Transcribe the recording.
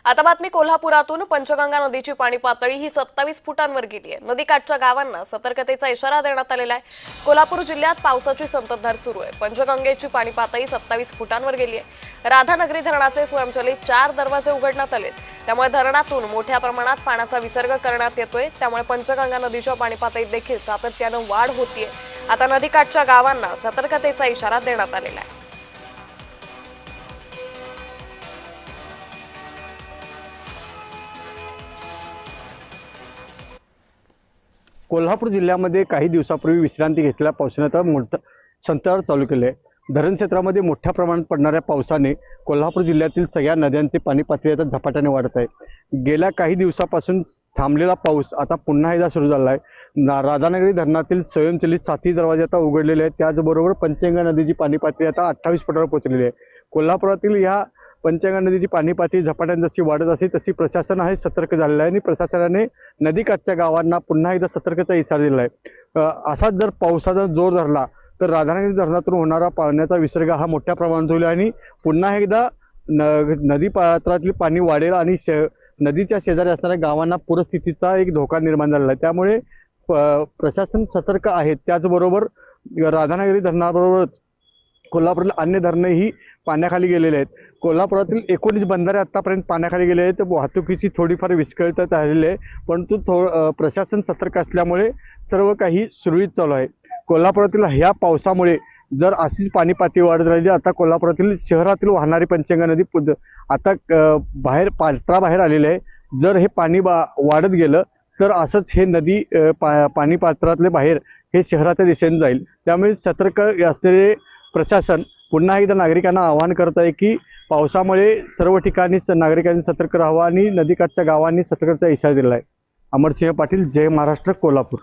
आता बातमी कोल्हापुरातून। पंचगंगा नदीची पाणी पातळी ही 27 फुटांवर गेली आहे। नदीकाठच्या गावांना सतर्कतेचा इशारा देण्यात आलेला आहे। कोल्हापूर जिल्ह्यात पावसाची संततधार सुरू आहे। पंचगंगेची पाणी पातळी 27 फुटांवर गेली आहे। राधानगरी धरणाचे स्वयंचलित 4 दरवाजे उघडण्यात आलेत, त्यामुळे धरणातून मोठ्या प्रमाणात पाण्याचा विसर्ग करण्यात येतोय। त्यामुळे पंचगंगा नदीच्या पाणी पातळीत देखील सातत्याने वाढ होतीये। आता नदीकाठच्या गावांना सतर्कतेचा इशारा देण्यात आलेला आहे। कोल्हापूर जिल्ह्यामध्ये काही दिवसापूर्वी विश्रांती घेतलेल्या पावसाने आता मोठं संततधार चालू केले आहे। धरण क्षेत्रामध्ये मोठ्या प्रमाणात पडणाऱ्या पावसाने कोल्हापूर जिल्ह्यातील सगळ्या नद्यांची पाणी पातळी आता झपाट्याने वाढत आहे। गेल्या काही दिवसापासून थांबलेला पाऊस आता पुन्हा एकदा सुरू झाला आहे। राधानगरी धरणातील स्वयंचलित 7 दरवाजे आता उघडलेले आहेत। त्याचबरोबर पंचगंगा नदीची पाणी पातळी आता 28 फुटावर पोहोचलेली आहे। कोल्हापुरातील या पंचगंगा नदीची पाणी पातळी झपाट्याने जशी वाढत असेल तशी प्रशासन आहे सतर्क झालेलं आहे आणि प्रशासनाने नदीकाठच्या गावांना पुन्हा एकदा सतर्कतेचा इशारा दिला आहे। असाच जर पावसाचा जोर धरला तर राधानगरी धरणातून होणारा पाण्याचा विसर्ग हा मोठ्या प्रमाणात होईल आणि पुन्हा एकदा नदी पात्रातली पाणी वाढेल आणि नदीच्या शेजारी असणाऱ्या गावांना पूरस्थितीचा एक धोका निर्माण झालेला आहे। त्यामुळे प्रशासन सतर्क आहे। त्याचबरोबर राधानगरी धरणाबरोबरच कोल्हापुरातील अन्य धरणेही पाण्याखाली गेलेले आहेत। कोल्हापुरातील 19 बंधारे आतापर्यंत पाण्याखाली गेले आहेत। वाहतुकीची थोडीफार विस्कळीतता झालेली आहे, परंतु प्रशासन सतर्क असल्यामुळे सर्व काही सुरळीत चालू आहे। कोल्हापुरातील ह्या पावसामुळे जर अशीच पाणी पातळी वाढत राहिली आता कोल्हापुरातील शहरातील वाहणारी पंचगंगा नदी आता पात्राबाहेर आलेली आहे। जर हे पाणी वाढत गेलं तर असंच हे नदी पाणी पात्रातले बाहेर हे शहराच्या दिशेने जाईल। त्यामुळे सतर्क असलेले प्रशासन पुन्हा एकदा नागरिकांना आवाहन करत आहे की पावसामुळे सर्व ठिकाणी नागरिकांनी सतर्क राहावं आणि नदीकाठच्या गावांनी सतर्कतेचा इशारा दिला आहे। अमरसिंह पाटील, जय महाराष्ट्र, कोल्हापूर।